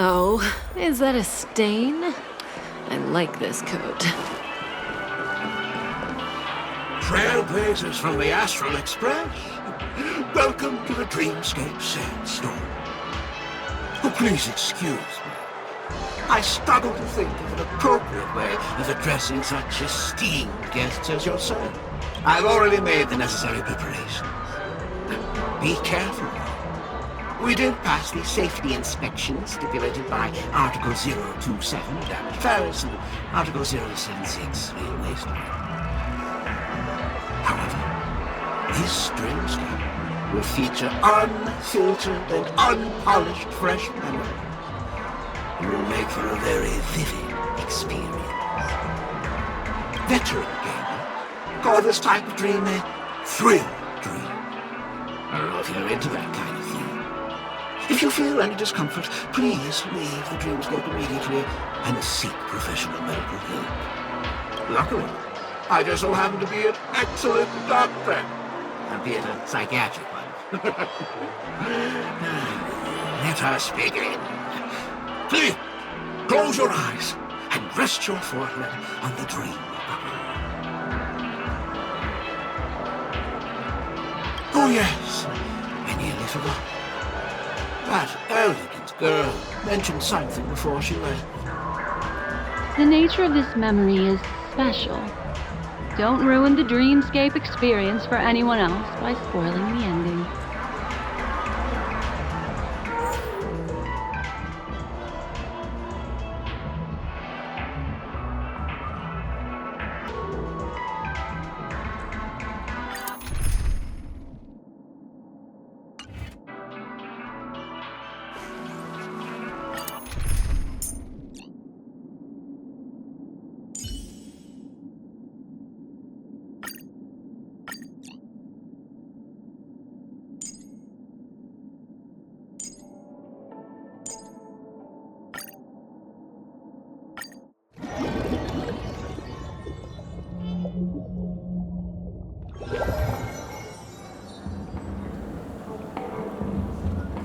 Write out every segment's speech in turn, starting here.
Oh, is that a stain? I like this coat. Trailblazers from the Astral Express. Welcome to the Dreamscape Sandstorm. Oh, please excuse me. I struggle to think of an appropriate way of addressing such esteemed guests as yourself. I've already made the necessary preparations. Be careful. We did pass the safety inspection stipulated by Article 027, damage fares, and Article 076, real waste. However, this dreamscape will feature unfiltered and unpolished fresh memory. It will make for a very vivid experience. Veteran gamer call this type of dream a thrill dream. I don't know if you're into that kind of thing. If you feel any discomfort, please leave the dreamscape immediately and seek professional medical help. Luckily, I just so happen to be an excellent doctor, albeit a psychiatric one. Let us begin. Please, close your eyes and rest your forehead on the dream bubble. Oh yes, I nearly forgot. That elegant girl mentioned something before she left. The nature of this memory is special. Don't ruin the dreamscape experience for anyone else by spoiling the ending.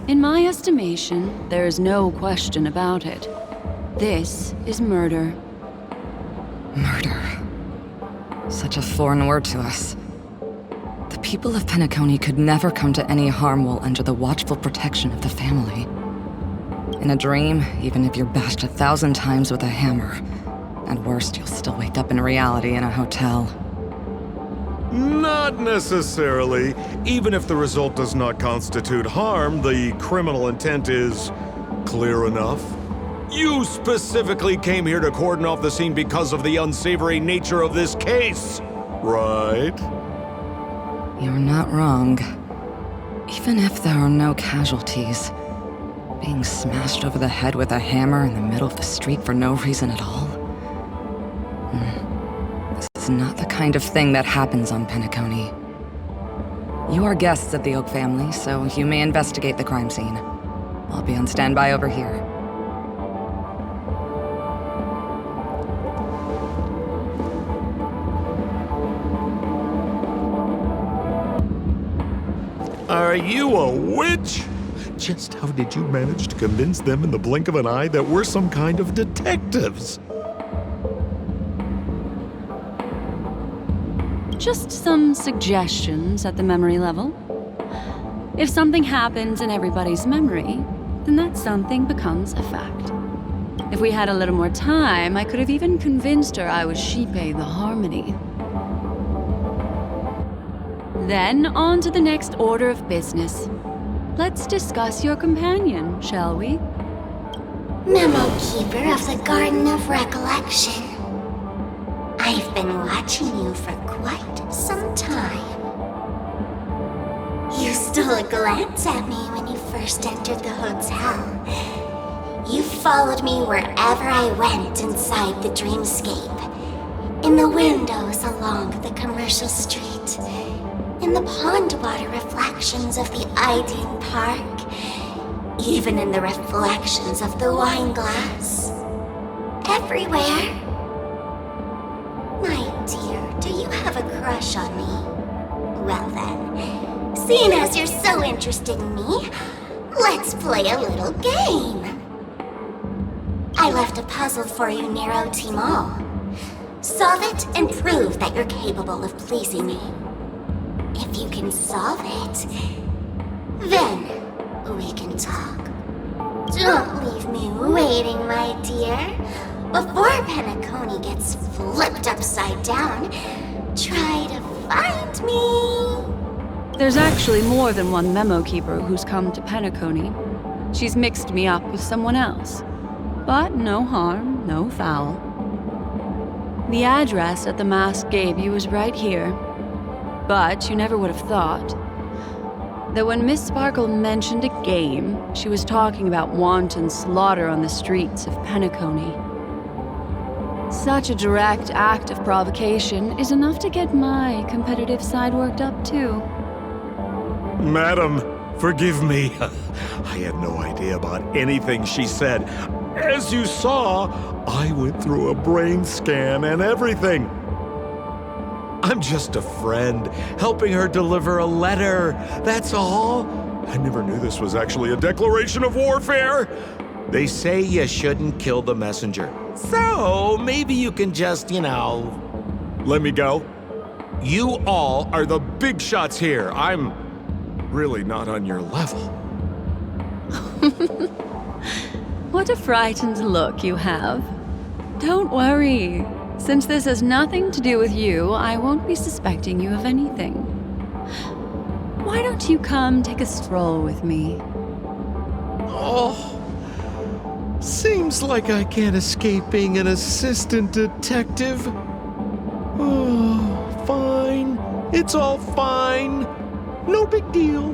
In my estimation, there is no question about it. This is murder. Murder. Such a foreign word to us. The people of Penacony could never come to any harm while under the watchful protection of the family. In a dream, even if you're bashed 1,000 times with a hammer, at worst, you'll still wake up in reality in a hotel. Not necessarily. Even if the result does not constitute harm, the criminal intent is clear enough. You specifically came here to cordon off the scene because of the unsavory nature of this case, right? You're not wrong. Even if there are no casualties, being smashed over the head with a hammer in the middle of the street for no reason at all? This is not the kind of thing that happens on Penacony. You are guests of the Oak family, so you may investigate the crime scene. I'll be on standby over here. Are you a witch? Just how did you manage to convince them in the blink of an eye that we're some kind of detectives? Just some suggestions at the memory level. If something happens in everybody's memory, then that something becomes a fact. If we had a little more time, I could have even convinced her I was Shipe the Harmony. Then, on to the next order of business. Let's discuss your companion, shall we? Memokeeper of the Garden of Recollection. I've been watching you for quite some time. You stole a glance at me when you first entered the hotel. You followed me wherever I went inside the dreamscape. In the windows along the commercial street. In the pond water reflections of the Ideen Park. Even in the reflections of the wine glass. Everywhere. My dear, do you have a crush on me? Well then, seeing as you're so interested in me, let's play a little game. I left a puzzle for you, Nero Timol. Solve it and prove that you're capable of pleasing me. If you can solve it, then we can talk. Don't leave me waiting, my dear. Before penacony gets flipped upside down, try to find me. There's actually more than one memokeeper who's come to penacony. She's mixed me up with someone else. But no harm, no foul. The address that the mask gave you is right here. But you never would have thought that when Miss Sparkle mentioned a game, she was talking about wanton slaughter on the streets of penacony. Such a direct act of provocation is enough to get my competitive side worked up too. Madam, forgive me. I had no idea about anything she said. As you saw, I went through a brain scan and everything. I'm just a friend, helping her deliver a letter, that's all. I never knew this was actually a declaration of warfare. They say you shouldn't kill the messenger. So, maybe you can just, let me go. You all are the big shots here. I'm really not on your level. What a frightened look you have. Don't worry. Since this has nothing to do with you, I won't be suspecting you of anything. Why don't you come take a stroll with me? Oh, seems like I can't escape being an assistant detective. Oh, fine. It's all fine. No big deal.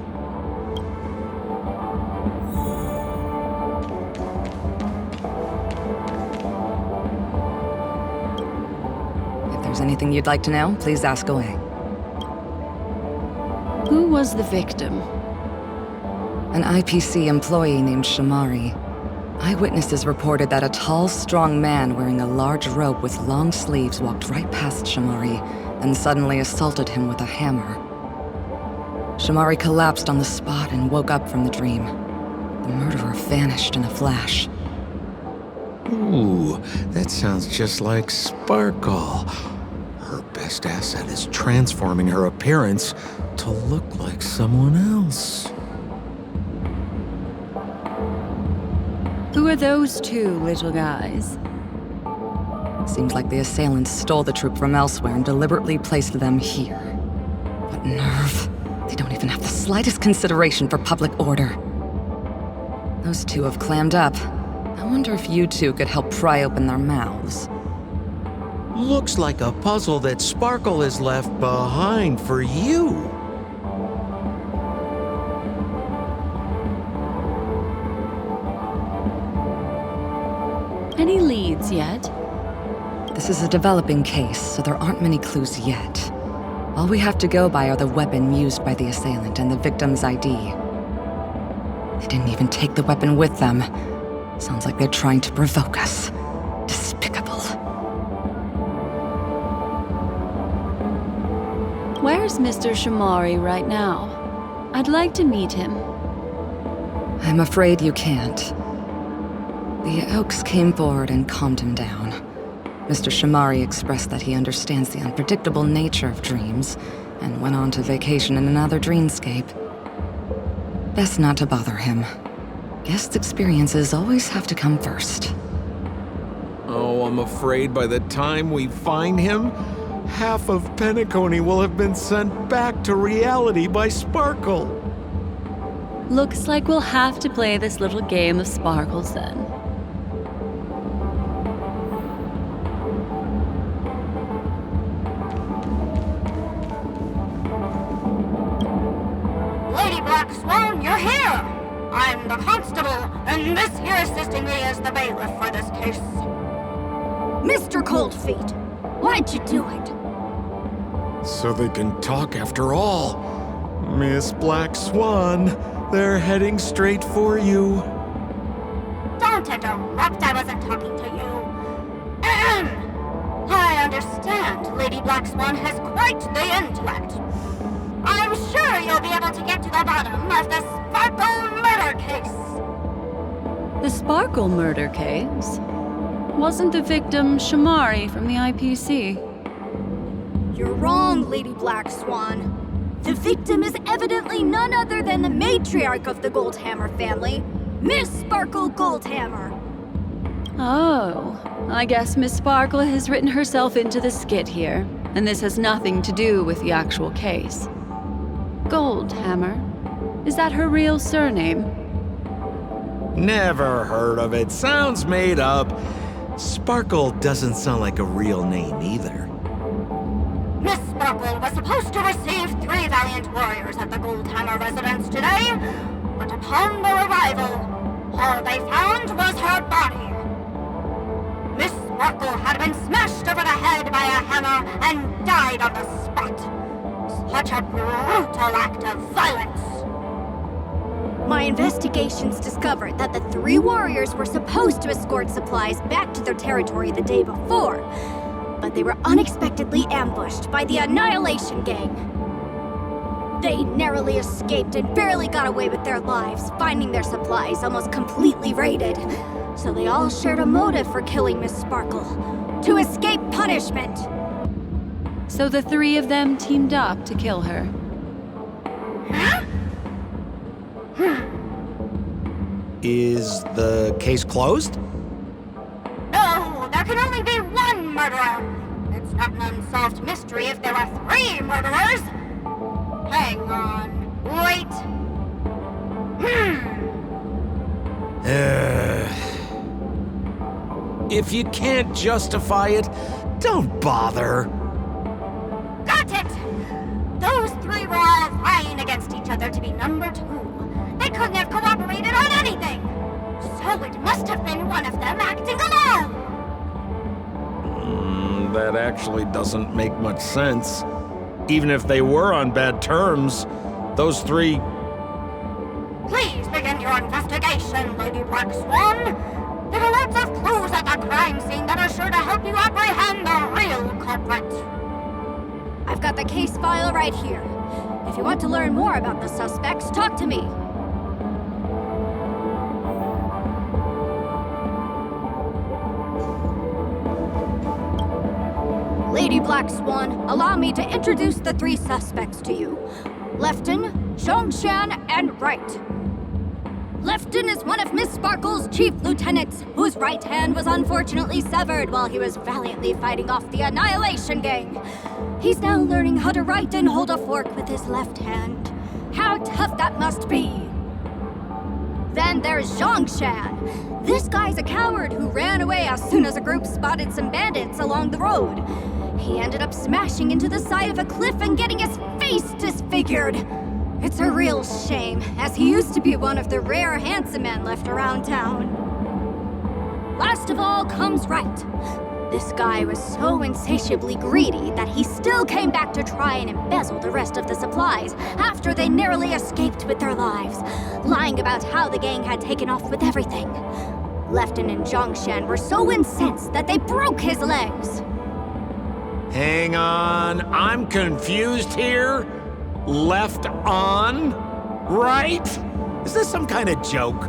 If there's anything you'd like to know, please ask away. Who was the victim? An IPC employee named Shamari. Eyewitnesses reported that a tall, strong man wearing a large robe with long sleeves walked right past Shamari and suddenly assaulted him with a hammer. Shamari collapsed on the spot and woke up from the dream. The murderer vanished in a flash. Ooh, that sounds just like Sparkle. Her best asset is transforming her appearance to look like someone else. Who are those two little guys? Seems like the assailants stole the troop from elsewhere and deliberately placed them here. What nerve. They don't even have the slightest consideration for public order. Those two have clammed up. I wonder if you two could help pry open their mouths. Looks like a puzzle that Sparkle has left behind for you. Any leads yet? This is a developing case, so there aren't many clues yet. All we have to go by are the weapon used by the assailant and the victim's ID. They didn't even take the weapon with them. Sounds like they're trying to provoke us. Despicable. Where's Mr. Shamari right now? I'd like to meet him. I'm afraid you can't. The Oaks came forward and calmed him down. Mr. Shamari expressed that he understands the unpredictable nature of dreams, and went on to vacation in another dreamscape. Best not to bother him. Guest experiences always have to come first. Oh, I'm afraid by the time we find him, half of Penacony will have been sent back to reality by Sparkle. Looks like we'll have to play this little game of sparkles then. Lady Black Swan, you're here! I'm the constable, and this here assisting me is the bailiff for this case. Mr. Coldfeet, why'd you do it? So they can talk after all. Miss Black Swan, they're heading straight for you. Don't interrupt, I wasn't talking to you. I understand Lady Black Swan has quite the intellect. I'm sure you'll be able to get to the bottom of the Sparkle murder case. The Sparkle murder case? Wasn't the victim Shamari from the IPC? You're wrong, Lady Black Swan. The victim is evidently none other than the matriarch of the Goldhammer family, Miss Sparkle Goldhammer. Oh, I guess Miss Sparkle has written herself into the skit here, and this has nothing to do with the actual case. Goldhammer? Is that her real surname? Never heard of it. Sounds made up. Sparkle doesn't sound like a real name either. Miss Sparkle was supposed to receive 3 valiant warriors at the Goldhammer residence today, but upon their arrival, all they found was her body. Miss Sparkle had been smashed over the head by a hammer and died on the spot. Such a brutal act of violence. My investigations discovered that the 3 warriors were supposed to escort supplies back to their territory the day before, but they were unexpectedly ambushed by the Annihilation Gang. They narrowly escaped and barely got away with their lives, finding their supplies almost completely raided. So they all shared a motive for killing Miss Sparkle, to escape punishment. So the 3 of them teamed up to kill her. Is the case closed? No, there can only be one murderer. It's not an unsolved mystery if there are 3 murderers. Hang on. Wait. If you can't justify it, don't bother. Got it! Those 3 were all vying against each other to be number 2. They couldn't have cooperated on anything. So it must have been one of them acting alone. That actually doesn't make much sense. Even if they were on bad terms, those 3... Please begin your investigation, Lady Black Swan. There are lots of clues at the crime scene that are sure to help you apprehend the real culprit. I've got the case file right here. If you want to learn more about the suspects, talk to me. Lady Black Swan, allow me to introduce the 3 suspects to you. Lefton, Zhongshan, and Wright. Lefton is one of Miss Sparkle's chief lieutenants, whose right hand was unfortunately severed while he was valiantly fighting off the Annihilation Gang. He's now learning how to write and hold a fork with his left hand. How tough that must be! Then there's Zhongshan. This guy's a coward who ran away as soon as a group spotted some bandits along the road. He ended up smashing into the side of a cliff and getting his face disfigured. It's a real shame, as he used to be one of the rare handsome men left around town. Last of all comes Wright. This guy was so insatiably greedy that he still came back to try and embezzle the rest of the supplies after they narrowly escaped with their lives, lying about how the gang had taken off with everything. Lefton and Zhongshan were so incensed that they broke his legs. Hang on, I'm confused here. Left on? Right? Is this some kind of joke?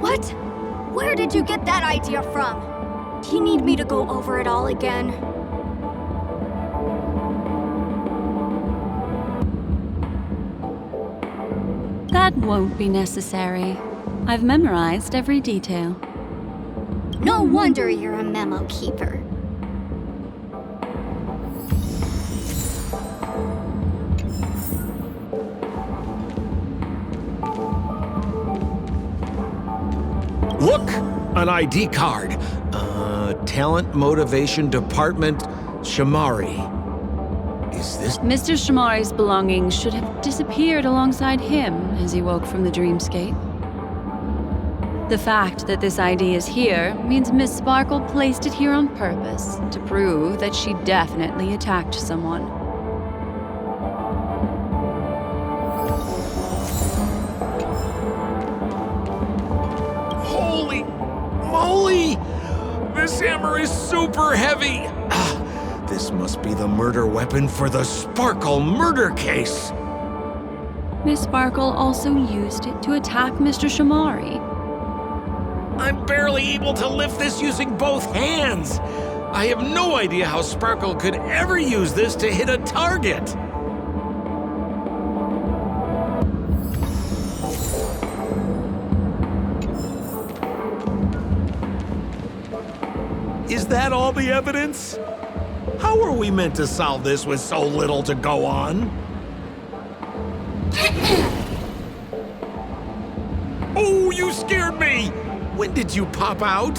What? Where did you get that idea from? Do you need me to go over it all again? That won't be necessary. I've memorized every detail. No wonder you're a memo keeper. Look! An ID card. Talent Motivation Department, Shamari. Is this... Mr. Shamari's belongings should have disappeared alongside him as he woke from the dreamscape. The fact that this ID is here means Miss Sparkle placed it here on purpose to prove that she definitely attacked someone. Holy moly! This hammer is super heavy! This must be the murder weapon for the Sparkle murder case! Miss Sparkle also used it to attack Mr. Shamari. I'm barely able to lift this using both hands. I have no idea how Sparkle could ever use this to hit a target. Is that all the evidence? How are we meant to solve this with so little to go on? Oh, you scared me! When did you pop out?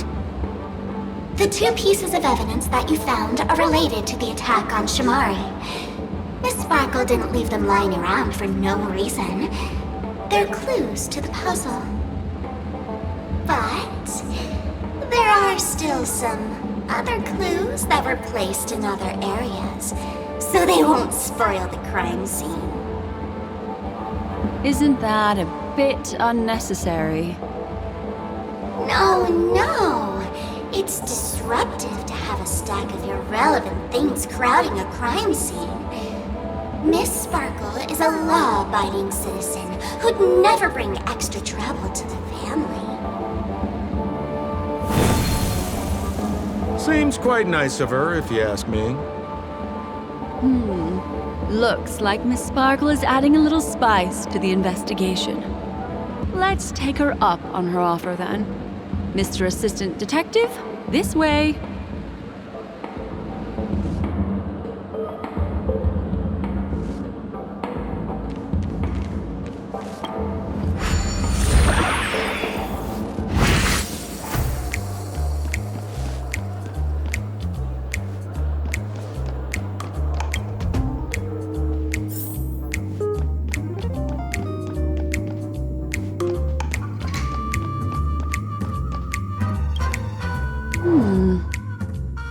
The two pieces of evidence that you found are related to the attack on Shamari. Miss Sparkle didn't leave them lying around for no reason. They're clues to the puzzle. But there are still some other clues that were placed in other areas, so they won't spoil the crime scene. Isn't that a bit unnecessary? No. It's disruptive to have a stack of irrelevant things crowding a crime scene. Miss Sparkle is a law-abiding citizen who'd never bring extra trouble to the family. Seems quite nice of her, if you ask me. Looks like Miss Sparkle is adding a little spice to the investigation. Let's take her up on her offer then. Mr. Assistant Detective, this way.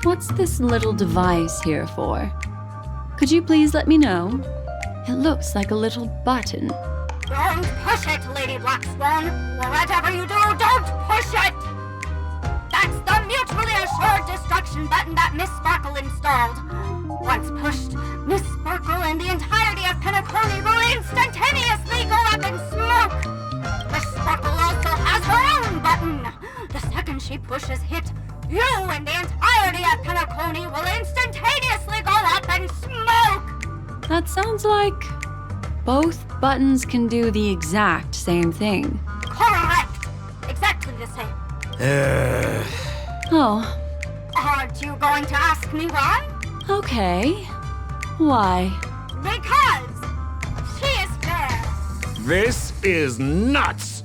What's this little device here for? Could you please let me know? It looks like a little button. Don't push it, Lady Black Swan. Whatever you do, don't push it! That's the mutually assured destruction button that Miss Sparkle installed. Once pushed, Miss Sparkle and the entirety of Penacony will instantaneously go up in smoke! Miss Sparkle also has her own button. The second she pushes hit, you and the entirety of Penacony will instantaneously go up in smoke! That sounds like both buttons can do the exact same thing. Correct! Exactly the same. Oh, Aren't you going to ask me why? okay. Why? Because she is fair. This is nuts!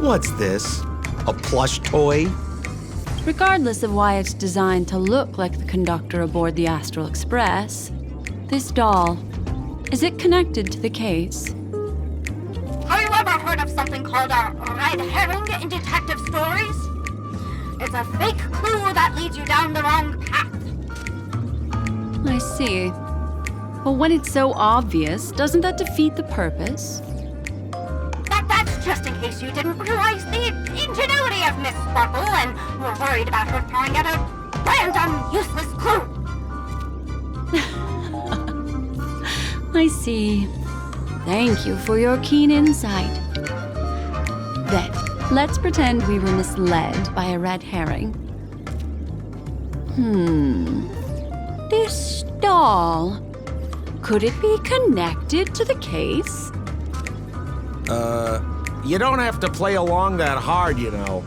What's this? A plush toy? Regardless of why it's designed to look like the conductor aboard the Astral Express, this doll, is it connected to the case? Have you ever heard of something called a red herring in detective stories? It's a fake clue that leads you down the wrong path. I see. But when it's so obvious, doesn't that defeat the purpose? That's just in case you didn't Sparkle and were worried about her throwing out a random, useless clue. I see. Thank you for your keen insight. Then, let's pretend we were misled by a red herring. This doll. Could it be connected to the case? You don't have to play along that hard, you know.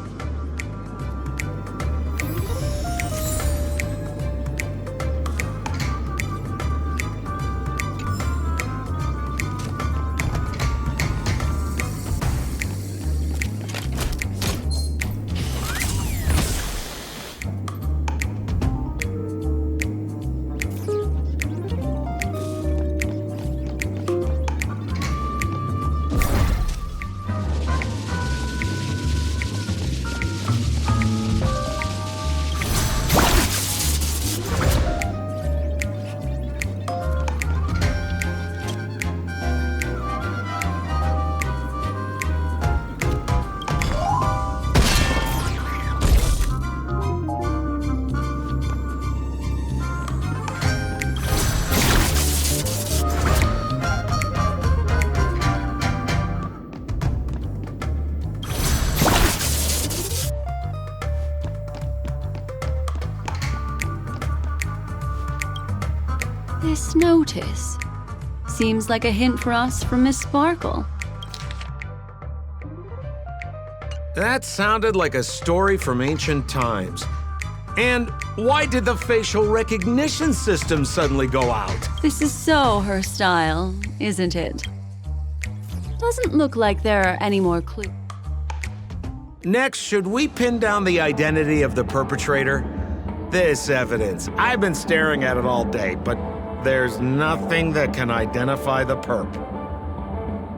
This notice seems like a hint for us from Miss Sparkle. That sounded like a story from ancient times. And why did the facial recognition system suddenly go out? This is so her style, isn't it? Doesn't look like there are any more clues. Next, should we pin down the identity of the perpetrator? This evidence, I've been staring at it all day, but there's nothing that can identify the perp.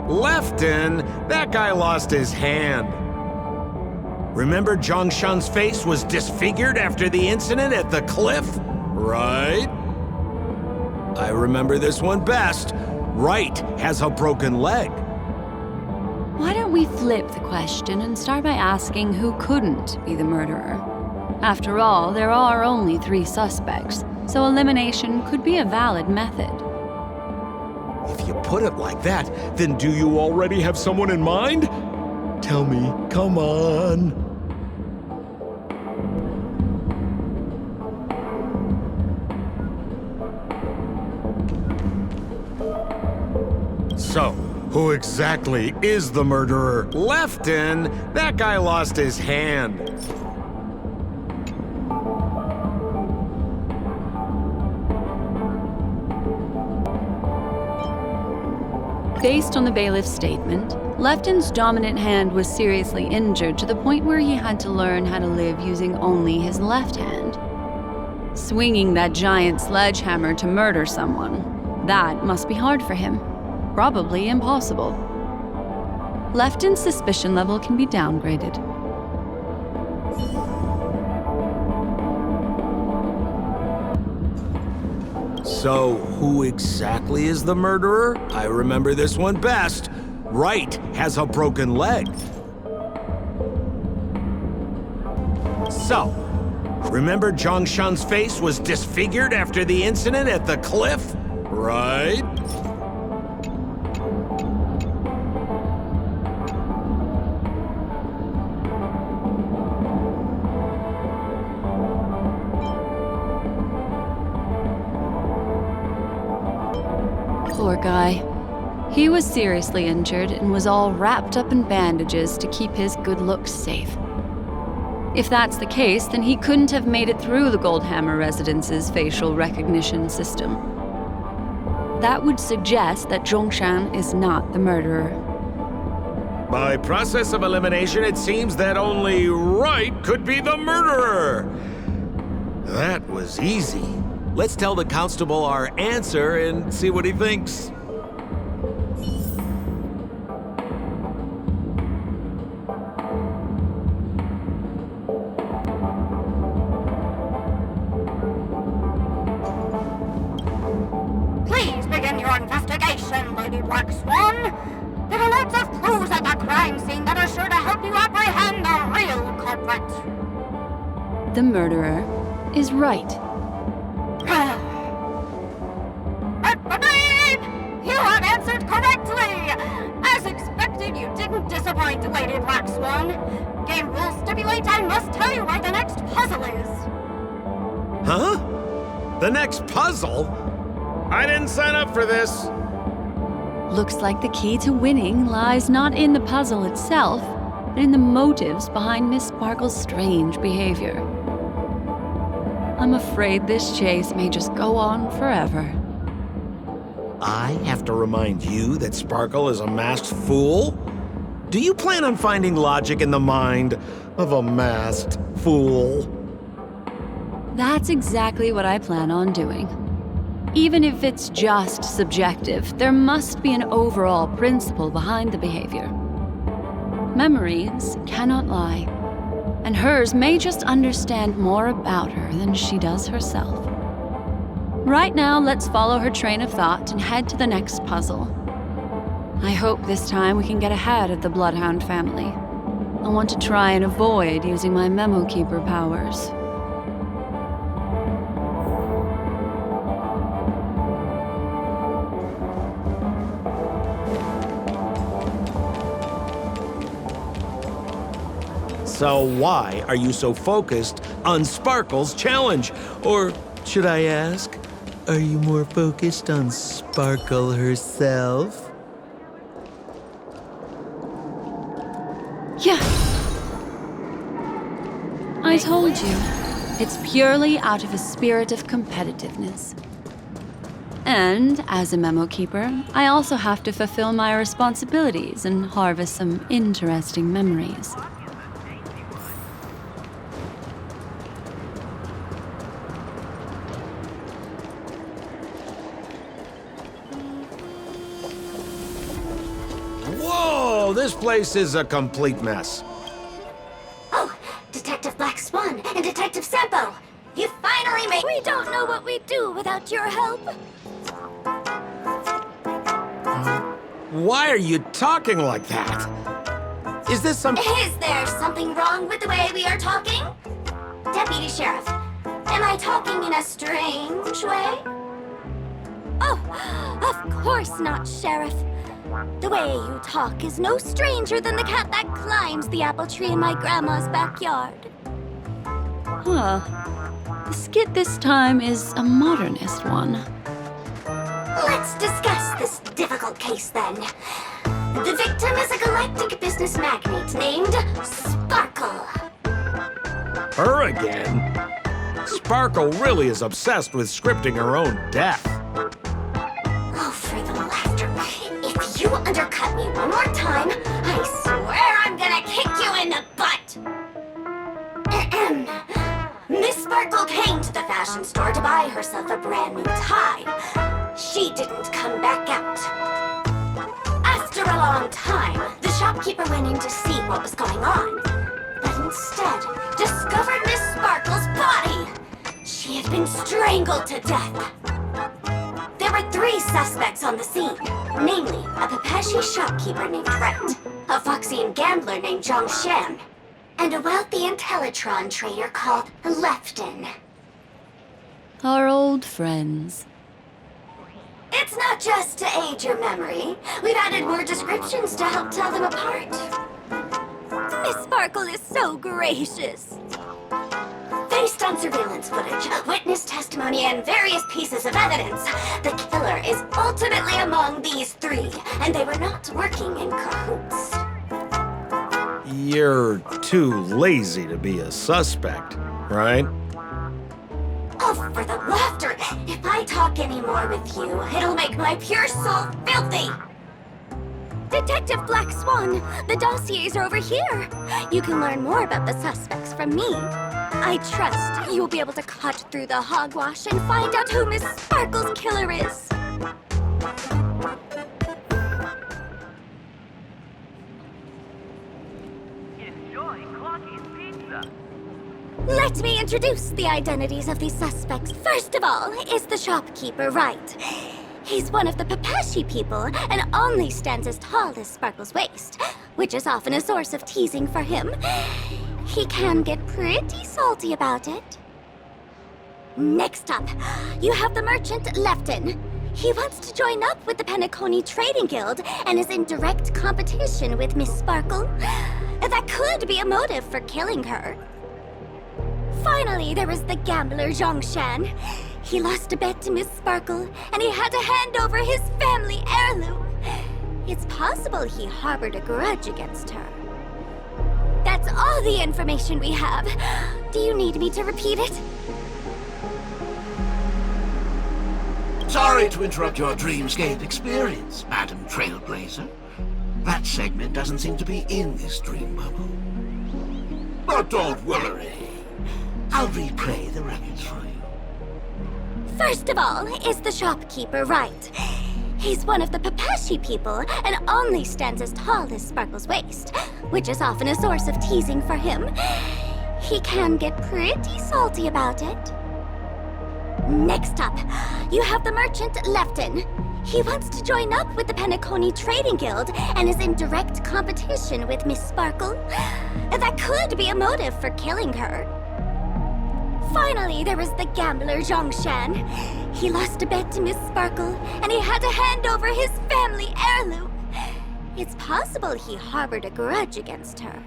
Lefton, that guy lost his hand. Remember Zhongshan's face was disfigured after the incident at the cliff? Right? I remember this one best. Right has a broken leg. Why don't we flip the question and start by asking who couldn't be the murderer? After all, there are only 3 suspects, so elimination could be a valid method. If you put it like that, then do you already have someone in mind? Tell me, come on. So, who exactly is the murderer? Lefton, that guy lost his hand. Based on the bailiff's statement, Lefton's dominant hand was seriously injured to the point where he had to learn how to live using only his left hand. Swinging that giant sledgehammer to murder someone, that must be hard for him. Probably impossible. Lefton's suspicion level can be downgraded. So, who exactly is the murderer? I remember this one best. Right has a broken leg. So, remember Zhongshan's face was disfigured after the incident at the cliff? Right? Poor guy. He was seriously injured and was all wrapped up in bandages to keep his good looks safe. If that's the case, then he couldn't have made it through the Goldhammer residence's facial recognition system. That would suggest that Zhongshan is not the murderer. By process of elimination, it seems that only Right could be the murderer. That was easy. Let's tell the constable our answer and see what he thinks. Please begin your investigation, Lady Black Swan. There are lots of clues at the crime scene that are sure to help you apprehend the real culprit. the murderer is right. You have answered correctly! As expected, you didn't disappoint, Lady Black Swan. Game rules stipulate I must tell you where the next puzzle is. Huh? The next puzzle? I didn't sign up for this. Looks like the key to winning lies not in the puzzle itself, but in the motives behind Miss Sparkle's strange behavior. I'm afraid this chase may just go on forever. I have to remind you that Sparkle is a masked fool? Do you plan on finding logic in the mind of a masked fool? That's exactly what I plan on doing. Even if it's just subjective, there must be an overall principle behind the behavior. Memories cannot lie, and hers may just understand more about her than she does herself. Right now, let's follow her train of thought and head to the next puzzle. I hope this time we can get ahead of the Bloodhound family. I want to try and avoid using my memokeeper powers. So why are you so focused on Sparkle's challenge? Or should I ask, are you more focused on Sparkle herself? Yeah. I told you, it's purely out of a spirit of competitiveness. And as a memokeeper, I also have to fulfill my responsibilities and harvest some interesting memories. Whoa, this place is a complete mess. Oh, Detective Black Swan and Detective Sampo! You finally made— We don't know what we'd do without your help. Why are you talking like that? Is this some— Is there something wrong with the way we are talking? Deputy Sheriff, am I talking in a strange way? Oh, of course not, Sheriff. The way you talk is no stranger than the cat that climbs the apple tree in my grandma's backyard. Huh. The skit this time is a modernist one. Let's discuss this difficult case then. The victim is a galactic business magnate named Sparkle. her again? Sparkle really is obsessed with scripting her own death. Oh, for the laughter. If you undercut me one more time, I swear I'm gonna kick you in the butt! Miss Sparkle came to the fashion store to buy herself a brand new tie. She didn't come back out. After a long time, the shopkeeper went in to see what was going on, but instead discovered Miss Sparkle's body. She had been strangled to death. There were 3 suspects on the scene, namely a Pepeshi shopkeeper named Wright, a Foxian gambler named Zhongshan, and a wealthy Intellitron trader called Lefton. Our old friends. It's not just to aid your memory. We've added more descriptions to help tell them apart. Miss Sparkle is so gracious. Based on surveillance footage, witness testimony, and various pieces of evidence, the killer is ultimately among these 3, and they were not working in cahoots. You're too lazy to be a suspect, right? Oh, for the laughter! If I talk any more with you, it'll make my pure soul filthy! Detective Black Swan, the dossiers are over here. You can learn more about the suspects from me. I trust you'll be able to cut through the hogwash and find out who Miss Sparkle's killer is. Let me introduce the identities of these suspects. First of all is the shopkeeper, Wright. He's one of the Pepeshi people and only stands as tall as Sparkle's waist. which is often a source of teasing for him. He can get pretty salty about it. Next up, you have the merchant Lefton. He wants to join up with the Penacony Trading Guild and is in direct competition with Miss Sparkle. That could be a motive for killing her. Finally, there is the gambler Zhongshan. He lost a bet to Miss Sparkle, and he had to hand over his family heirloom. It's possible he harbored a grudge against her. That's all the information we have. Do you need me to repeat it? Sorry to interrupt your dreamscape experience, Madam Trailblazer. That segment doesn't seem to be in this dream bubble. But don't worry. I'll replay the records for you. First of all, is the shopkeeper right? He's one of the Papashi people and only stands as tall as Sparkle's waist, which is often a source of teasing for him. He can get pretty salty about it. Next up, you have the merchant Lefton. He wants to join up with the Penacony Trading Guild and is in direct competition with Miss Sparkle. That could be a motive for killing her. Finally, there is the gambler Zhongshan. He lost a bet to Miss Sparkle, and he had to hand over his family heirloom. It's possible he harbored a grudge against her.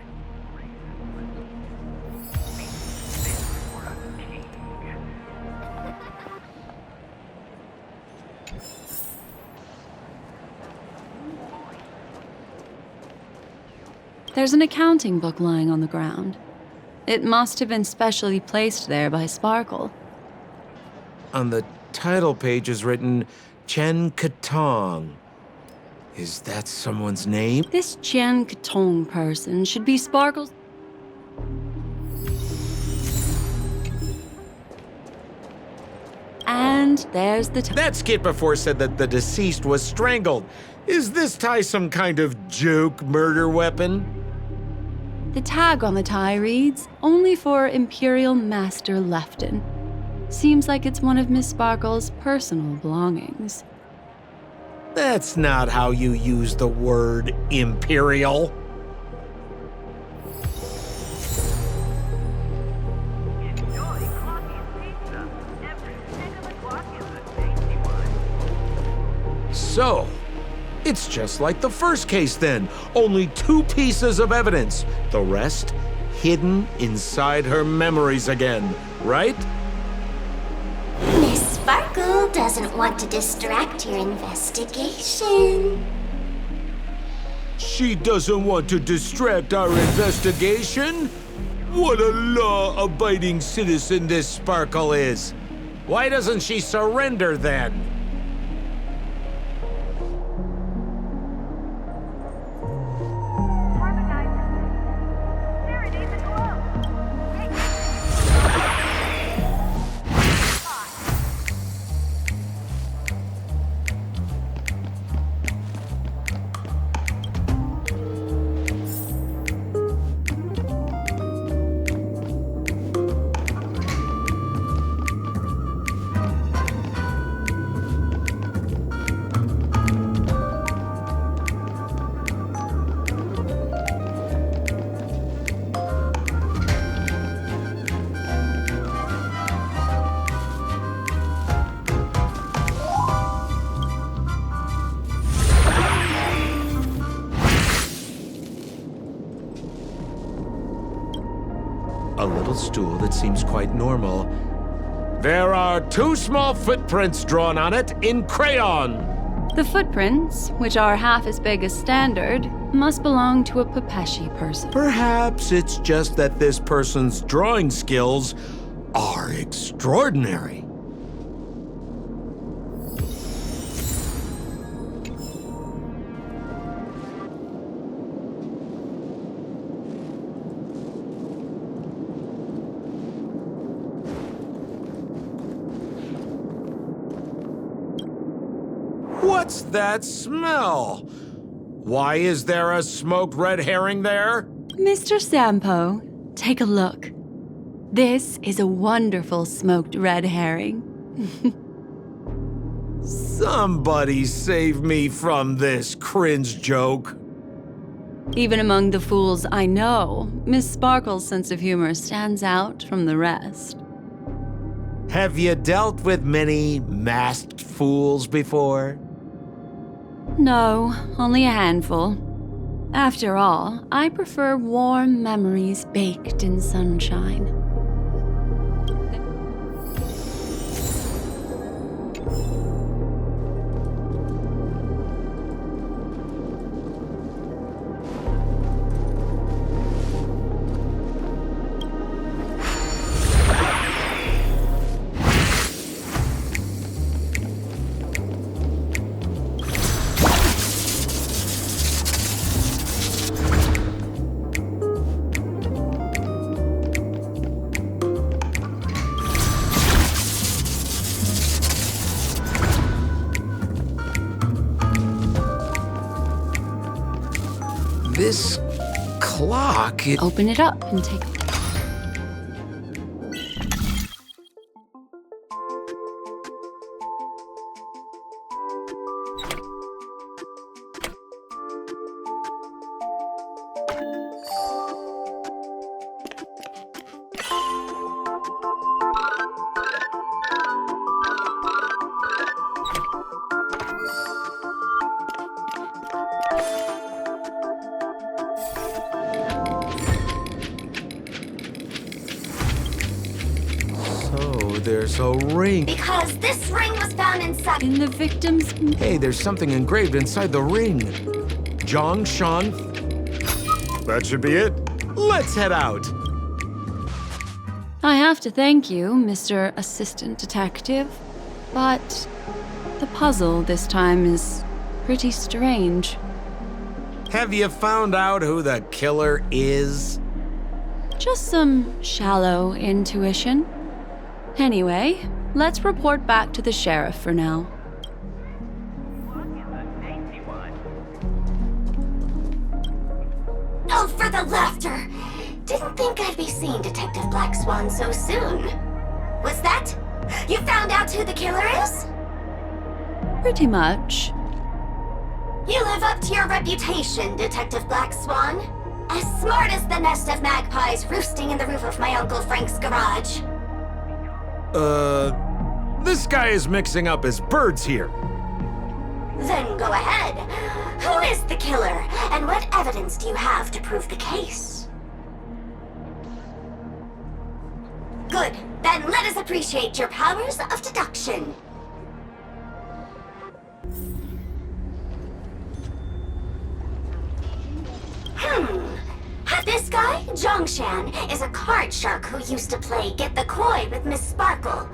There's an accounting book lying on the ground. It must have been specially placed there by Sparkle. On the title page is written Chen Katong. Is that someone's name? This Chen Katong person should be Sparkle's... And there's the... That skit before said that the deceased was strangled. Is this tie some kind of joke murder weapon? The tag on the tie reads, "Only for Imperial Master Lefton." Seems like it's one of Miss Sparkle's personal belongings. That's not how you use the word imperial. So, it's just like the first case then. Only 2 pieces of evidence. The rest hidden inside her memories again, right? Miss Sparkle doesn't want to distract your investigation. She doesn't want to distract our investigation? What a law-abiding citizen this Sparkle is. Why doesn't she surrender then? A little stool that seems quite normal. There are 2 small footprints drawn on it in crayon. The footprints, which are half as big as standard, must belong to a Papashi person. Perhaps it's just that this person's drawing skills are extraordinary. What's that smell? Why is there a smoked red herring there? Mr. Sampo, take a look. This is a wonderful smoked red herring. Somebody save me from this cringe joke. Even among the fools I know, Miss Sparkle's sense of humor stands out from the rest. Have you dealt with many masked fools before? No, only a handful. After all, I prefer warm memories baked in sunshine. This clock... Open it up and take a look. There's a ring. Because this ring was found inside. In the victim's... Hey, there's something engraved inside the ring. Zhang Shan. That should be it. Let's head out. I have to thank you, Mr. Assistant Detective, but the puzzle this time is pretty strange. Have you found out who the killer is? Just some shallow intuition. Anyway, let's report back to the sheriff for now. Oh, for the laughter! Didn't think I'd be seeing Detective Black Swan so soon. Was that? You found out who the killer is? Pretty much. You live up to your reputation, Detective Black Swan. As smart as the nest of magpies roosting in the roof of my Uncle Frank's garage. This guy is mixing up his birds here. Then go ahead. Who is the killer, and what evidence do you have to prove the case? Good. Then let us appreciate your powers of deduction. This guy, Zhongshan, is a card shark who used to play Get the Koi with Miss Sparkle.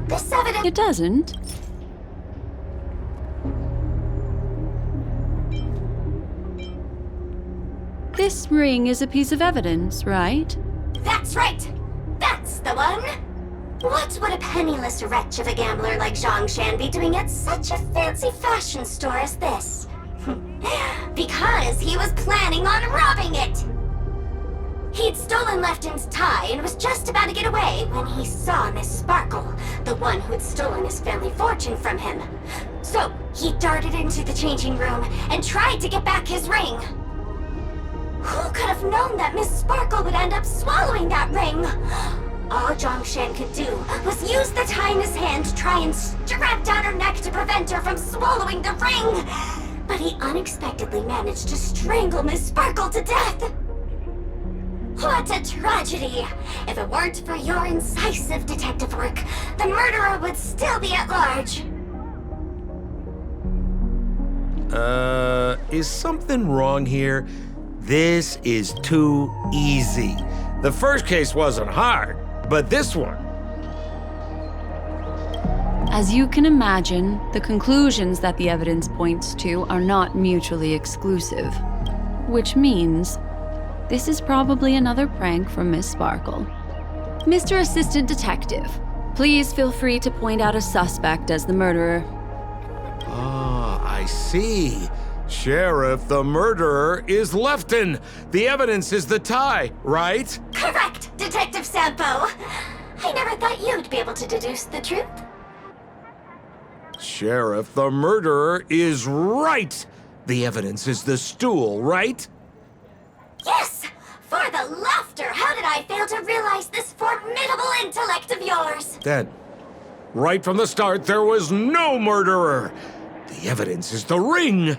This evidence... It doesn't. This ring is a piece of evidence, right? That's right! That's the one! What would a penniless wretch of a gambler like Zhongshan be doing at such a fancy fashion store as this? Because he was planning on robbing it! He'd stolen Lefton's tie and was just about to get away when he saw Miss Sparkle, the one who'd stolen his family fortune from him. So, he darted into the changing room and tried to get back his ring. Who could have known that Miss Sparkle would end up swallowing that ring? All Zhongshan could do was use the tie in his hand to try and strap down her neck to prevent her from swallowing the ring. But he unexpectedly managed to strangle Miss Sparkle to death. What a tragedy! If it weren't for your incisive detective work, the murderer would still be at large. Is something wrong here? This is too easy. The first case wasn't hard, but this one... As you can imagine, the conclusions that the evidence points to are not mutually exclusive. Which means, this is probably another prank from Miss Sparkle. Mr. Assistant Detective, please feel free to point out a suspect as the murderer. Ah, I see. Sheriff, the murderer is Lefton. The evidence is the tie, right? Correct, Detective Sampo. I never thought you'd be able to deduce the truth. Sheriff, the murderer is right. The evidence is the stool, right? Yes! For the laughter, how did I fail to realize this formidable intellect of yours? Then, right from the start, there was no murderer. The evidence is the ring.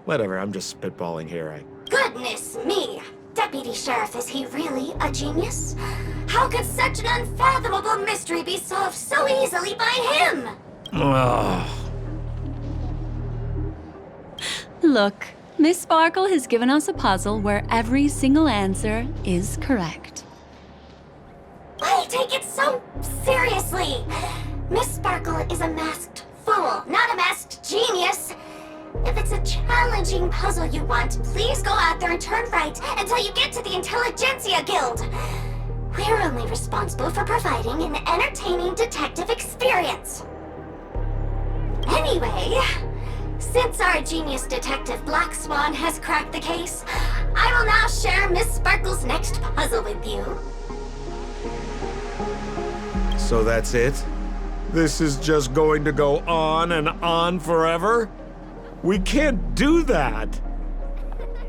Whatever, I'm just spitballing here. Goodness me! Deputy Sheriff, is he really a genius? How could such an unfathomable mystery be solved so easily by him? Look, Miss Sparkle has given us a puzzle where every single answer is correct. Why take it so seriously? Miss Sparkle is a masked fool, not a masked genius. If it's a challenging puzzle you want, please go out there and turn right until you get to the Intelligentsia Guild. We're only responsible for providing an entertaining detective experience. Anyway, since our genius detective Black Swan has cracked the case, I will now share Miss Sparkle's next puzzle with you. So that's it? This is just going to go on and on forever? We can't do that.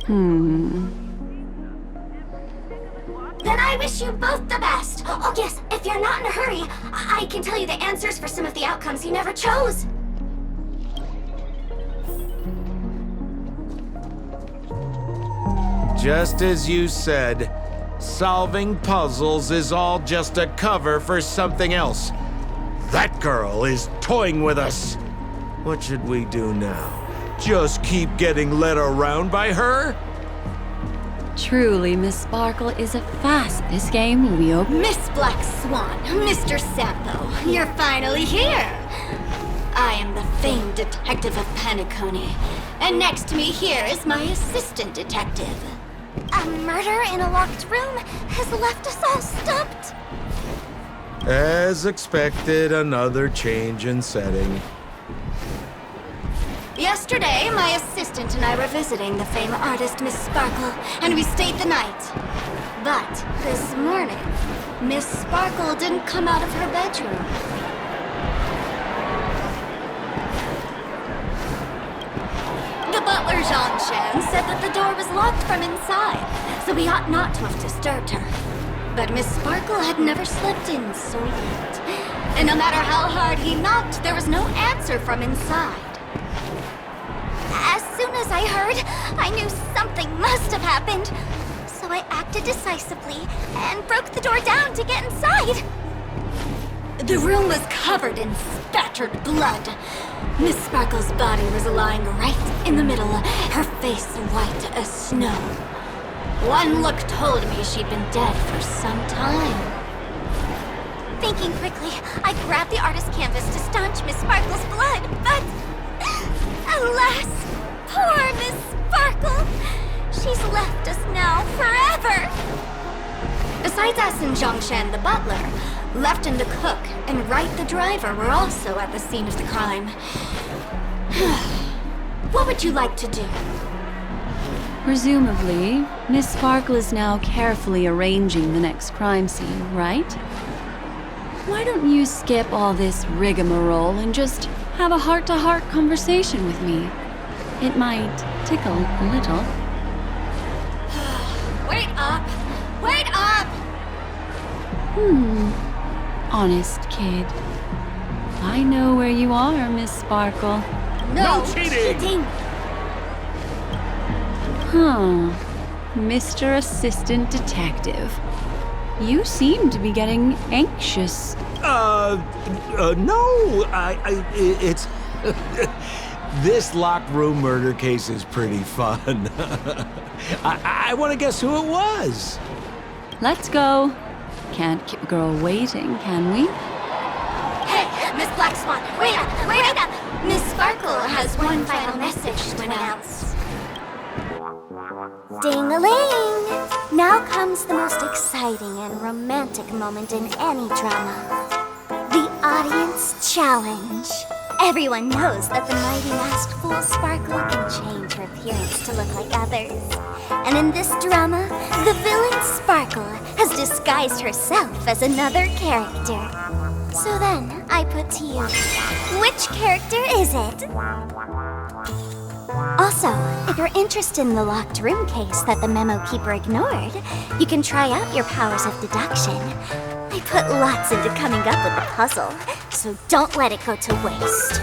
Then I wish you both the best. Oh yes, if you're not in a hurry, I can tell you the answers for some of the outcomes you never chose. Just as you said, solving puzzles is all just a cover for something else. That girl is toying with us. What should we do now? Just keep getting led around by her? Truly, Miss Sparkle is a fast this game, Leo. Miss Black Swan, Mr. Sampo, you're finally here. I am the famed detective of penacony, and next to me here is my assistant detective. A murder in a locked room has left us all stumped. As expected, another change in setting. Yesterday, my assistant and I were visiting the famed artist Miss Sparkle, and we stayed the night. But this morning, Miss Sparkle didn't come out of her bedroom. The butler, Jean-Chen, said that the door was locked from inside, so we ought not to have disturbed her. But Miss Sparkle had never slept in so late. And no matter how hard he knocked, there was no answer from inside. As soon as I heard, I knew something must have happened. So I acted decisively and broke the door down to get inside. The room was covered in spattered blood. Miss Sparkle's body was lying right in the middle, her face white as snow. One look told me she'd been dead for some time. Thinking quickly, I grabbed the artist's canvas to staunch Miss Sparkle's blood, but alas, poor Miss Sparkle. She's left us now forever. Besides us and Zhongshan the butler, Lefton the cook and Wright the driver were also at the scene of the crime. What would you like to do? Presumably, Miss Sparkle is now carefully arranging the next crime scene, right? Why don't you skip all this rigmarole and just have a heart-to-heart conversation with me? It might tickle a little. Wait up! Wait up! Honest kid. I know where you are, Miss Sparkle. No cheating! Huh. Mr. Assistant Detective. You seem to be getting anxious. No, it's... This locked room murder case is pretty fun. I want to guess who it was. Let's go. Can't keep a girl waiting, can we? Hey, Miss Black Swan, wait up, wait up! Miss Sparkle has one final message to announce. Ding-a-ling! Now comes the most exciting and romantic moment in any drama. The audience challenge. Everyone knows that the mighty masked fool Sparkle can change her appearance to look like others. And in this drama, the villain Sparkle has disguised herself as another character. So then, I put to you, which character is it? Also, if you're interested in the locked room case that the memokeeper ignored, you can try out your powers of deduction. I put lots into coming up with the puzzle, so don't let it go to waste.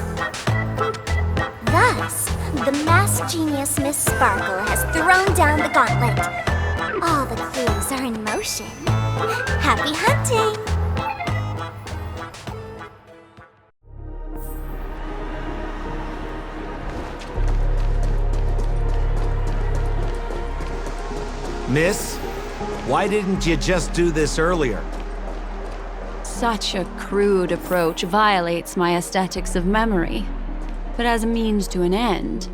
Thus, the masked genius Miss Sparkle has thrown down the gauntlet. All the clues are in motion. Happy hunting! Miss, why didn't you just do this earlier? Such a crude approach violates my aesthetics of memory. But as a means to an end,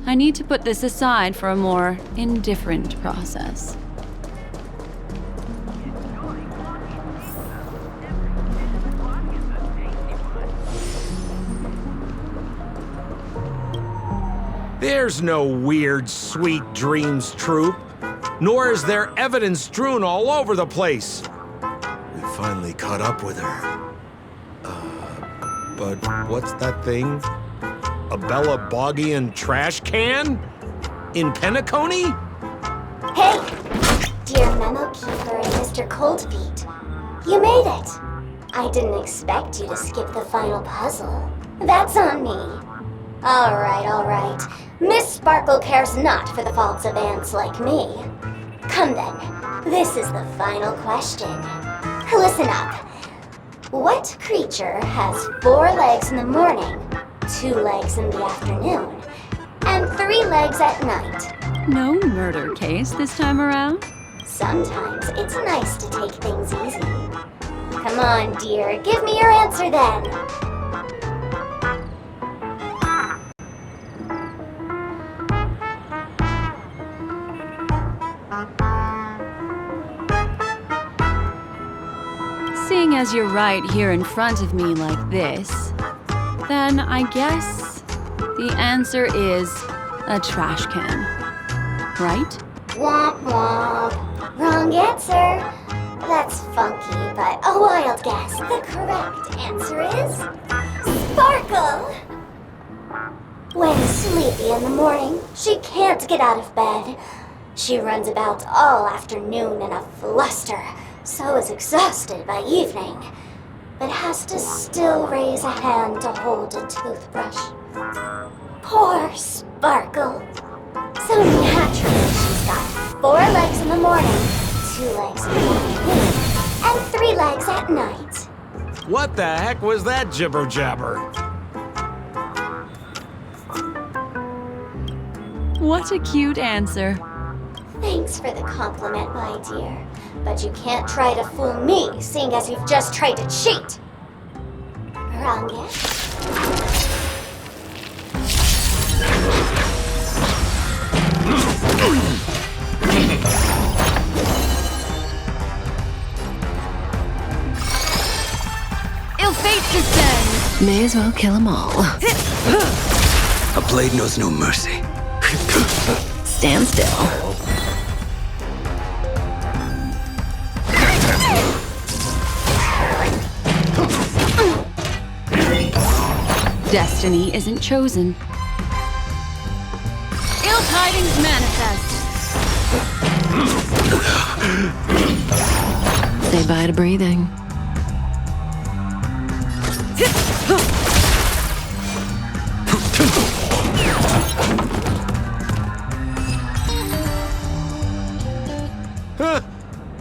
I need to put this aside for a more indifferent process. There's no weird, sweet dreams troupe, nor is there evidence strewn all over the place. We finally caught up with her. But what's that thing? A Bella Boggian trash can? In penacony? Hey, dear memokeeper and Mr. Coldfeet. You made it. I didn't expect you to skip the final puzzle. That's on me. All right. Miss Sparkle cares not for the faults of ants like me. Come then, this is the final question. Listen up. What creature has 4 legs in the morning, 2 legs in the afternoon, and 3 legs at night? No murder case this time around? Sometimes it's nice to take things easy. Come on, dear, give me your answer then. Seeing as you're right here in front of me like this, then I guess the answer is a trash can, right? Womp womp. Wrong answer. That's funky, but a wild guess. The correct answer is Sparkle. When sleepy in the morning, she can't get out of bed. She runs about all afternoon in a fluster, so is exhausted by evening, but has to still raise a hand to hold a toothbrush. Poor Sparkle. So naturally, she's got 4 legs in the morning, 2 legs in the afternoon, and 3 legs at night. What the heck was that jibber-jabber? What a cute answer. Thanks for the compliment, my dear. But you can't try to fool me, seeing as you've just tried to cheat. Wrong guess. Ill fate descends! May as well kill them all. A blade knows no mercy. Stand still. Destiny isn't chosen. Ill tidings manifest. Say bye to breathing.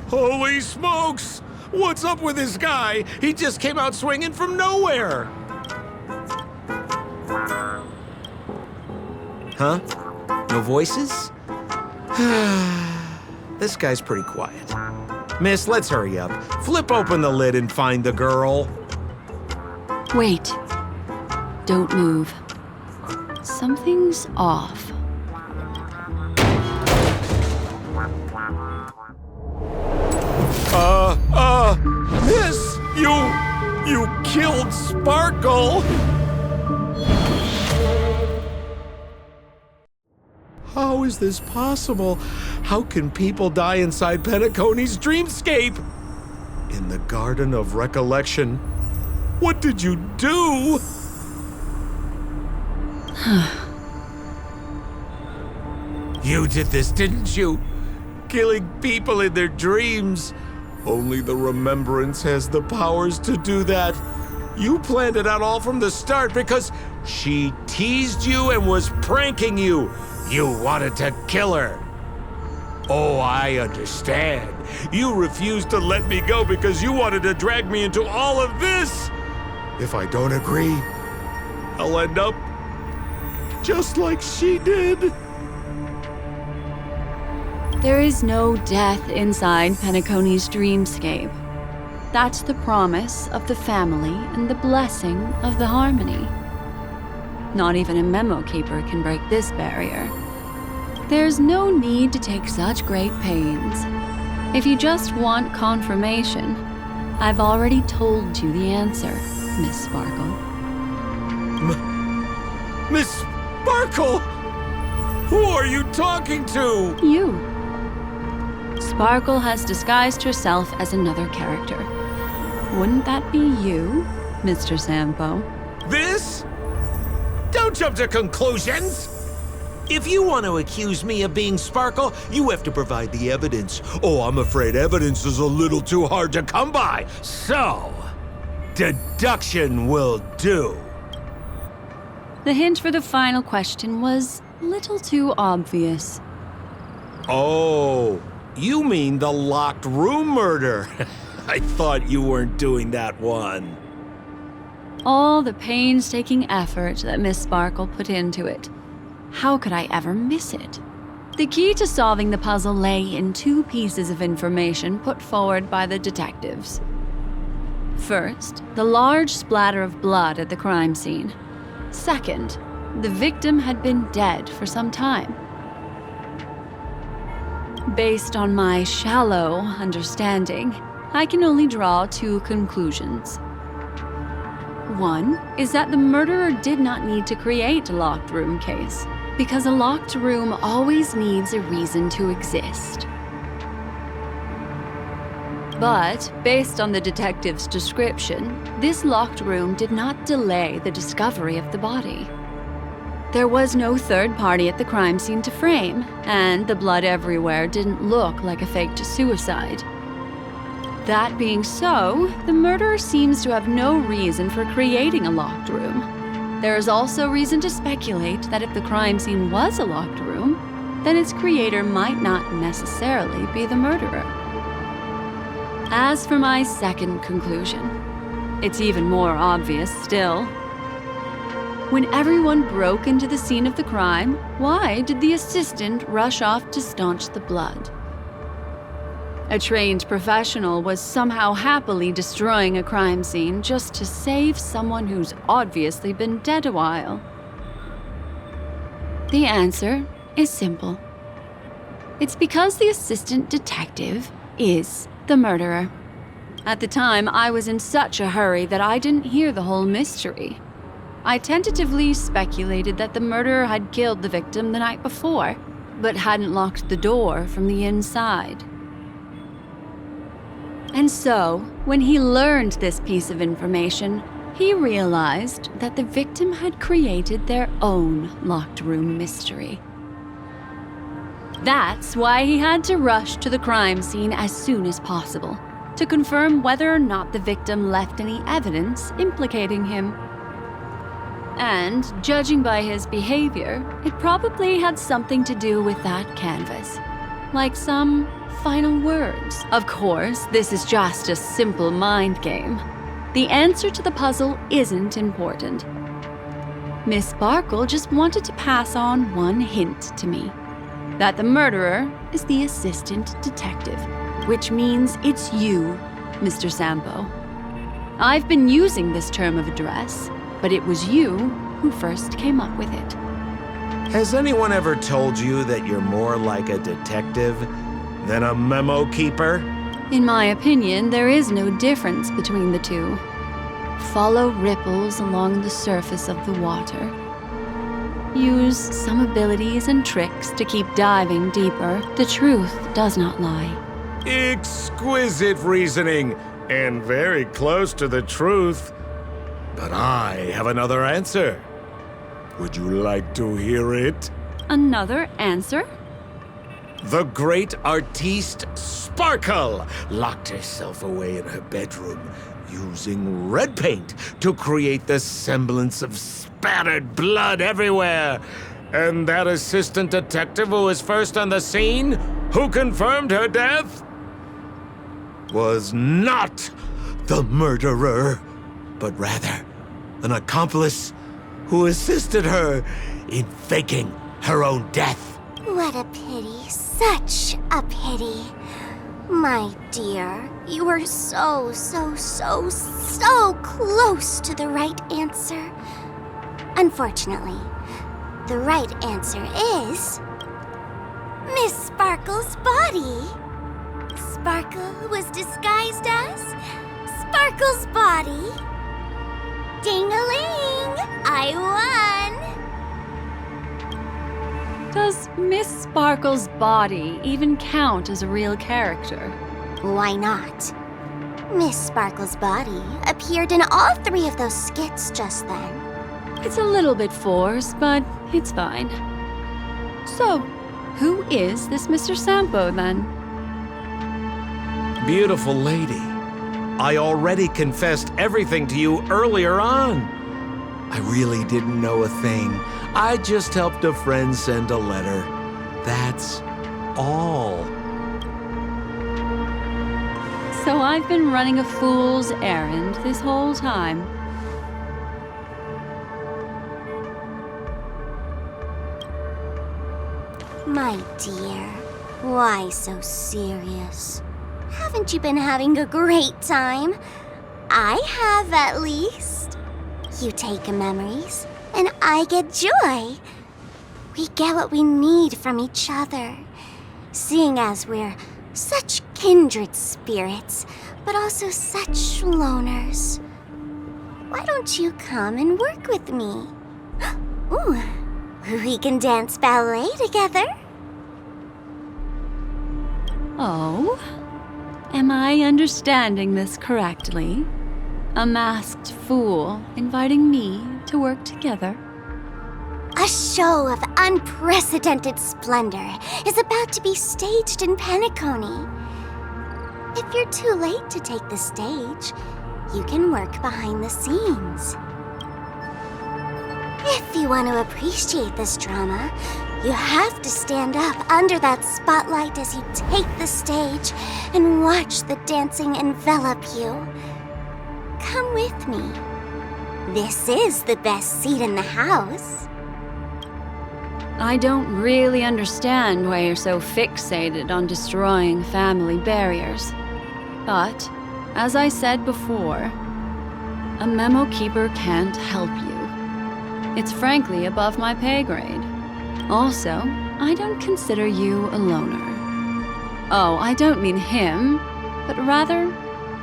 Holy smokes! What's up with this guy? He just came out swinging from nowhere! Huh? No voices? This guy's pretty quiet. Miss, let's hurry up. Flip open the lid and find the girl. Wait. Don't move. Something's off. Miss, you killed Sparkle! is this possible? How can people die inside Penacony's dreamscape? In the Garden of Recollection. What did you do? You did this, didn't you? Killing people in their dreams. Only the Remembrance has the powers to do that. You planned it out all from the start because she teased you and was pranking you. You wanted to kill her. Oh, I understand. You refused to let me go because you wanted to drag me into all of this. If I don't agree, I'll end up just like she did. There is no death inside Penacony's dreamscape. That's the promise of the family and the blessing of the harmony. Not even a memokeeper can break this barrier. There's no need to take such great pains. If you just want confirmation, I've already told you the answer, Miss Sparkle. Miss Sparkle? Who are you talking to? You. Sparkle has disguised herself as another character. Wouldn't that be you, Mr. Sampo? This? Don't jump to conclusions! If you want to accuse me of being Sparkle, you have to provide the evidence. Oh, I'm afraid evidence is a little too hard to come by. So, deduction will do. The hint for the final question was a little too obvious. Oh, you mean the locked room murder. I thought you weren't doing that one. All the painstaking effort that Miss Sparkle put into it. How could I ever miss it? The key to solving the puzzle lay in two pieces of information put forward by the detectives. First, the large splatter of blood at the crime scene. Second, the victim had been dead for some time. Based on my shallow understanding, I can only draw two conclusions. One is that the murderer did not need to create a locked room case, because a locked room always needs a reason to exist. But, based on the detective's description, this locked room did not delay the discovery of the body. There was no third party at the crime scene to frame, and the blood everywhere didn't look like a faked suicide. That being so, the murderer seems to have no reason for creating a locked room. There is also reason to speculate that if the crime scene was a locked room, then its creator might not necessarily be the murderer. As for my second conclusion, it's even more obvious still. When everyone broke into the scene of the crime, why did the assistant rush off to staunch the blood? A trained professional was somehow happily destroying a crime scene just to save someone who's obviously been dead a while. The answer is simple. It's because the assistant detective is the murderer. At the time, I was in such a hurry that I didn't hear the whole mystery. I tentatively speculated that the murderer had killed the victim the night before, but hadn't locked the door from the inside. And so, when he learned this piece of information, he realized that the victim had created their own locked room mystery. That's why he had to rush to the crime scene as soon as possible, to confirm whether or not the victim left any evidence implicating him. And, judging by his behavior, it probably had something to do with that canvas. Like some final words. Of course, this is just a simple mind game. The answer to the puzzle isn't important. Miss Sparkle just wanted to pass on one hint to me. That the murderer is the assistant detective, which means it's you, Mr. Sampo. I've been using this term of address, but it was you who first came up with it. Has anyone ever told you that you're more like a detective than a memo keeper? In my opinion, there is no difference between the two. Follow ripples along the surface of the water. use some abilities and tricks to keep diving deeper, the truth does not lie. Exquisite reasoning, and very close to the truth. But I have another answer. Would you like to hear it? Another answer? The great artiste Sparkle locked herself away in her bedroom using red paint to create the semblance of spattered blood everywhere. And that assistant detective who was first on the scene, who confirmed her death, was not the murderer, but rather an accomplice who assisted her in faking her own death. What a pity, such a pity. My dear, you were so close to the right answer. Unfortunately, the right answer is Miss Sparkle's body. Sparkle was disguised as Sparkle's body. Ding-a-ling! I won! Does Miss Sparkle's body even count as a real character? Why not? Miss Sparkle's body appeared in all 3 of those skits just then. It's a little bit forced, but it's fine. So, who is this Mr. Sampo, then? Beautiful lady, I already confessed everything to you earlier on. I really didn't know a thing. I just helped a friend send a letter. That's all. So I've been running a fool's errand this whole time. My dear, why so serious? Haven't you been having a great time? I have, at least. You take memories, and I get joy. We get what we need from each other, seeing as we're such kindred spirits, but also such loners. Why don't you come and work with me? Ooh, we can dance ballet together. Oh? Am I understanding this correctly? A masked fool inviting me to work together? A show of unprecedented splendor is about to be staged in Penacony. If you're too late to take the stage, you can work behind the scenes. If you want to appreciate this drama, you have to stand up under that spotlight as you take the stage and watch the dancing envelop you. Come with me. This is the best seat in the house. I don't really understand why you're so fixated on destroying family barriers. But, as I said before, a memokeeper can't help you. It's frankly above my pay grade. Also, I don't consider you a loner. Oh, I don't mean him, but rather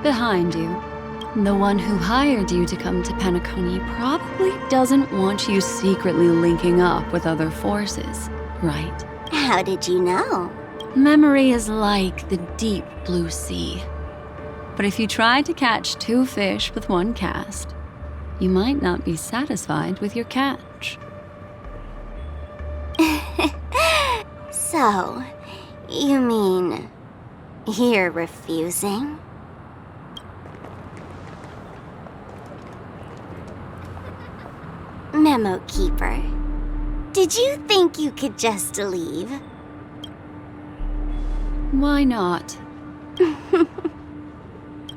behind you. The one who hired you to come to Penacony probably doesn't want you secretly linking up with other forces, right? How did you know? Memory is like the deep blue sea. But if you try to catch 2 fish with 1 cast, you might not be satisfied with your catch. So, you mean you're refusing? Memokeeper, did you think you could just leave? Why not?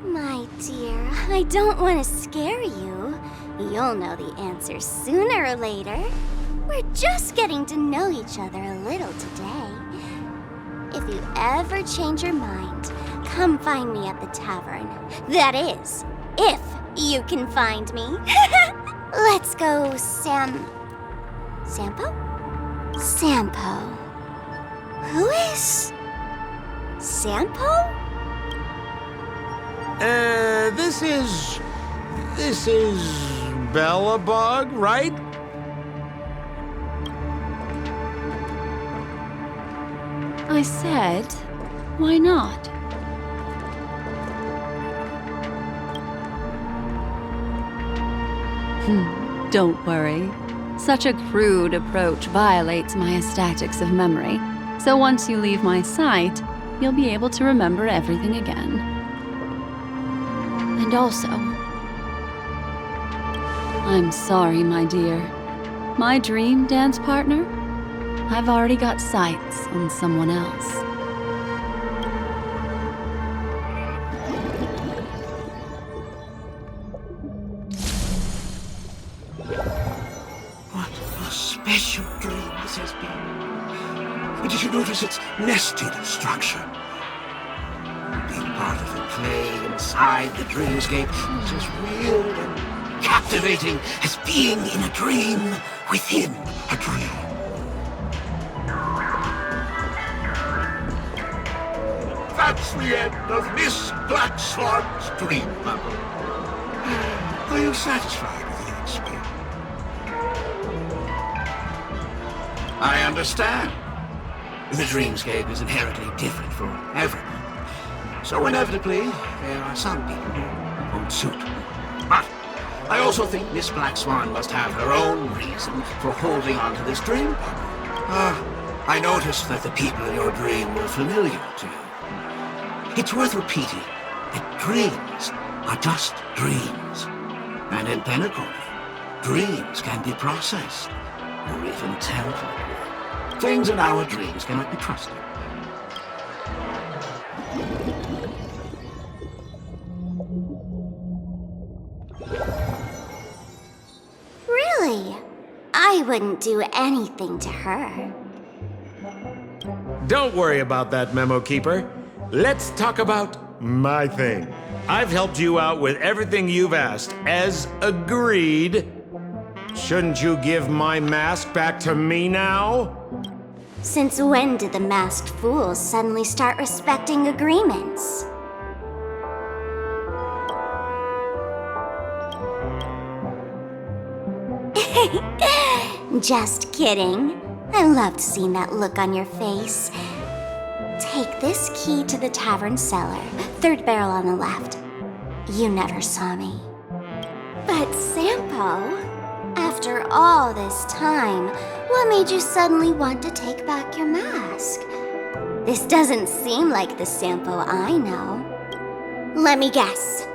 My dear, I don't want to scare you. You'll know the answer sooner or later. We're just getting to know each other a little today. If you ever change your mind, come find me at the tavern. That is, if you can find me. Let's go, Sampo? Sampo. Who is Sampo? This is Bellabug, right? I said, why not? Don't worry. Such a crude approach violates my aesthetics of memory, so once you leave my sight, you'll be able to remember everything again. And also, I'm sorry, my dear. My dream dance partner? I've already got sights on someone else. What a special dream this has been. Did you notice its nested structure? Being part of the play inside the dreamscape is as weird and captivating as being in a dream within a dream. That's the end of Miss Black Swan's dream bubble. Are you satisfied with your experience? I understand. The dreamscape is inherently different for everyone. So inevitably, there are some people who won't suit. But I also think Miss Black Swan must have her own reason for holding on to this dream bubble. I noticed that the people in your dream were familiar to you. It's worth repeating that dreams are just dreams. And in penacony, dreams can be processed, or even tempered. Things in our dreams cannot be trusted. Really? I wouldn't do anything to her. Don't worry about that, memokeeper. Let's talk about my thing. I've helped you out with everything you've asked, as agreed. Shouldn't you give my mask back to me now? Since when did the masked fools suddenly start respecting agreements? Just kidding. I loved seeing that look on your face. Take this key to the tavern cellar, third barrel on the left. You never saw me. But Sampo, after all this time, what made you suddenly want to take back your mask? This doesn't seem like the Sampo I know. Let me guess.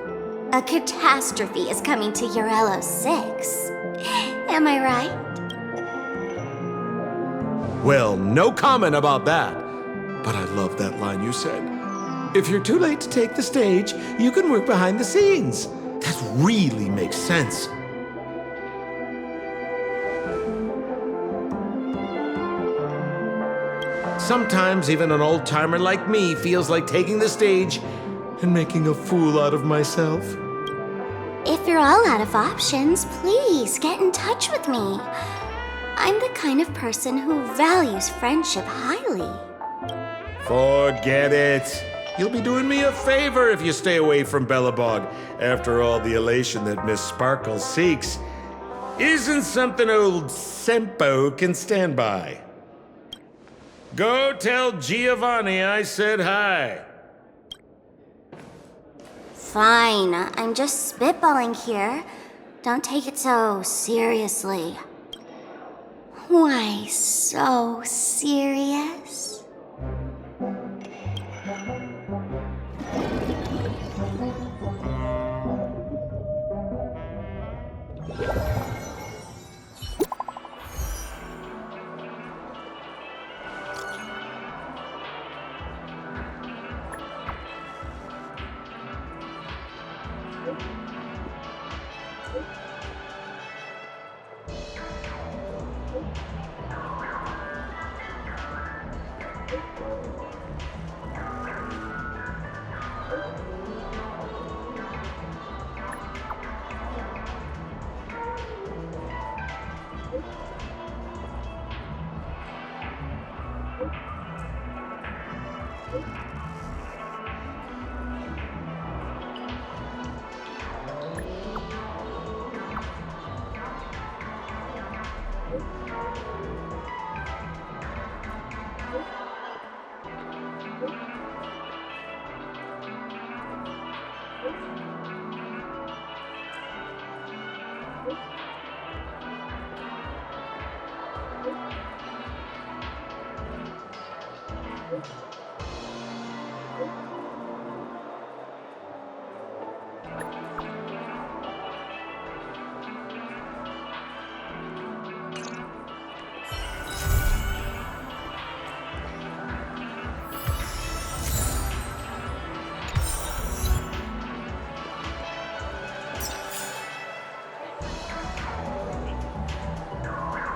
A catastrophe is coming to Urello 6. Am I right? Well, no comment about that. But I love that line you said. If you're too late to take the stage, you can work behind the scenes. That really makes sense. Sometimes even an old-timer like me feels like taking the stage and making a fool out of myself. If you're all out of options, please get in touch with me. I'm the kind of person who values friendship highly. Forget it. You'll be doing me a favor if you stay away from Bellabog. After all, the elation that Miss Sparkle seeks isn't something old Sampo can stand by. Go tell Giovanni I said hi. Fine, I'm just spitballing here. Don't take it so seriously. Why so serious?